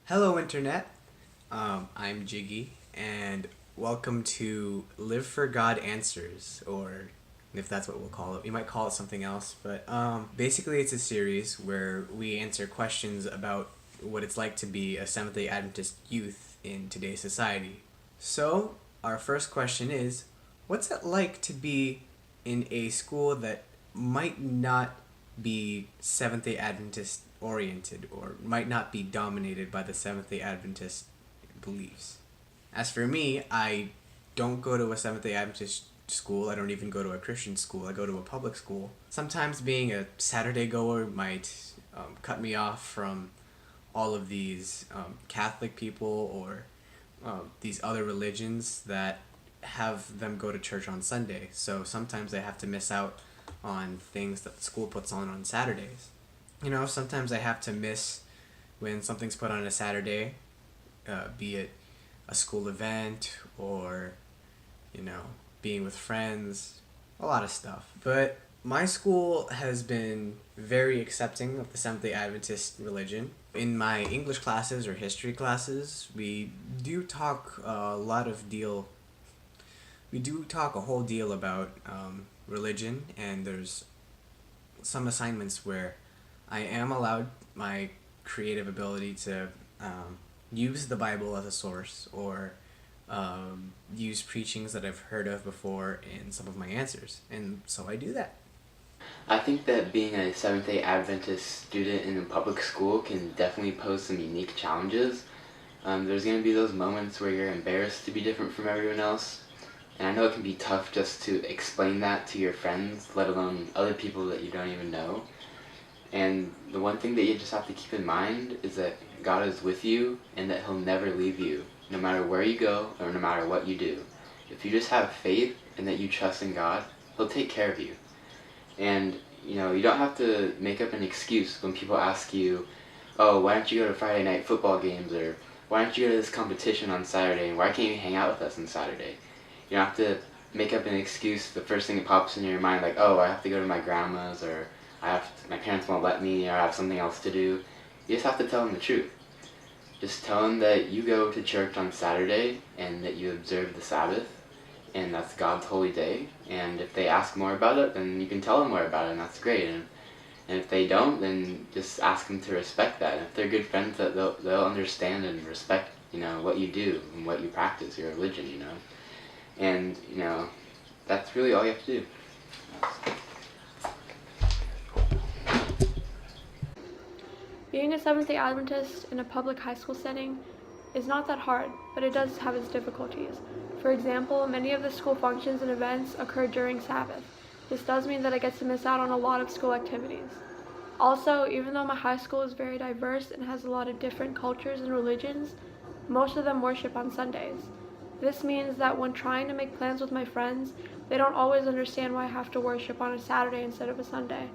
Hello, Internet. I'm Jiggy, and welcome to Liv4God Answers, or if that's what we'll call it. We might call it something else, but basically, it's a series where we answer questions about what it's like to be a Seventh day Adventist youth in today's society. So, our first question is, what's it like to be in a school that might not be Seventh day Adventist oriented or might not be dominated by the Seventh day Adventist beliefs? As for me, I don't go to a Seventh day Adventist school. I don't even go to a Christian school. I go to a public school. Sometimes being a Saturday goer might cut me off from all of these Catholic people or these other religions that have them go to church on Sunday. So sometimes I have to miss out on things that the school puts on Saturdays. Sometimes I have to miss when something's put on a Saturday, be it a school event or, being with friends, a lot of stuff. But my school has been very accepting of the Seventh day Adventist religion. In my English classes or history classes, we do talk a whole deal about religion, and there's some assignments where I am allowed my creative ability to use the Bible as a source or use preachings that I've heard of before in some of my answers, and so I do that. I think that being a Seventh-day Adventist student in a public school can definitely pose some unique challenges. There's going to be those moments where you're embarrassed to be different from everyone else, and I know it can be tough just to explain that to your friends, let alone other people that you don't even know. And the one thing that you just have to keep in mind is that God is with you and that He'll never leave you, no matter where you go or no matter what you do. If you just have faith and that you trust in God, He'll take care of you. And you don't have to make up an excuse when people ask you, oh, why don't you go to Friday night football games, or why don't you go to this competition on Saturday, and why can't you hang out with us on Saturday? You don't have to make up an excuse the first thing that pops into your mind, like, oh, I have to go to my grandma's, or my parents won't let me, or I have something else to do. You just have to tell them the truth. Just tell them that you go to church on Saturday and that you observe the Sabbath, and that's God's holy day. And if they ask more about it, then you can tell them more about it, and that's great. And if they don't, then just ask them to respect that. And if they're good friends, that they'll understand and respect, what you do and what you practice, your religion, And, that's really all you have to do. Being a Seventh day Adventist in a public high school setting is not that hard, but it does have its difficulties. For example, many of the school functions and events occur during Sabbath. This does mean that I get to miss out on a lot of school activities. Also, even though my high school is very diverse and has a lot of different cultures and religions, most of them worship on Sundays. This means that when trying to make plans with my friends, they don't always understand why I have to worship on a Saturday instead of a Sunday.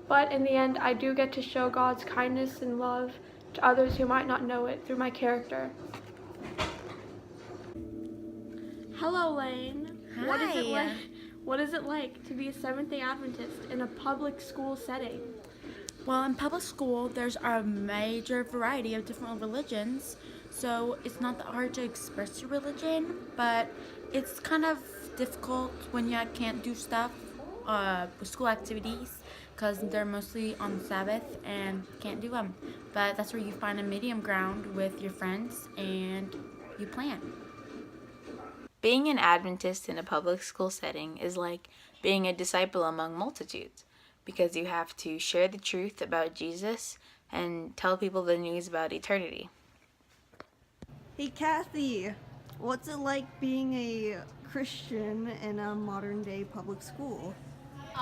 But in the end, I do get to show God's kindness and love to others who might not know it through my character. Hello, Lane. Hi. What is it like to be a Seventh day Adventist in a public school setting? Well, in public school, there's a major variety of different religions, so it's not that hard to express your religion, but it's kind of difficult when you can't do stuff with school activities because they're mostly on the Sabbath and can't do them. But that's where you find a medium ground with your friends and you plan. Being an Adventist in a public school setting is like being a disciple among multitudes, because you have to share the truth about Jesus and tell people the news about eternity. Hey Kathy, what's it like being a Christian in a modern day public school?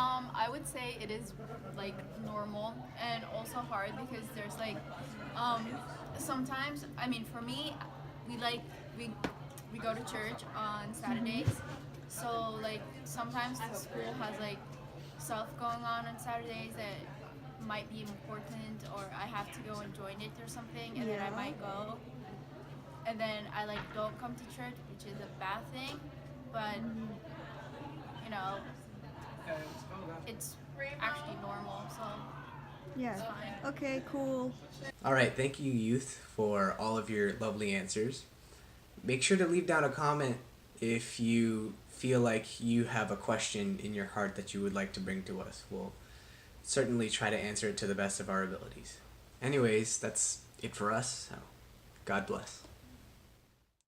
I would say it is like normal and also hard because there's sometimes, for me, we go to church on Saturdays, so sometimes the school has stuff going on Saturdays that might be important, or I have to go and join it or something, and then I might go, and then I don't come to church, which is a bad thing, but it's actually normal, so Yeah. fine. Okay, cool. All right, thank you, youth, for all of your lovely answers. Make sure to leave down a comment if you feel like you have a question in your heart that you would like to bring to us. We'll certainly try to answer it to the best of our abilities. Anyways, that's it for us. So, God bless.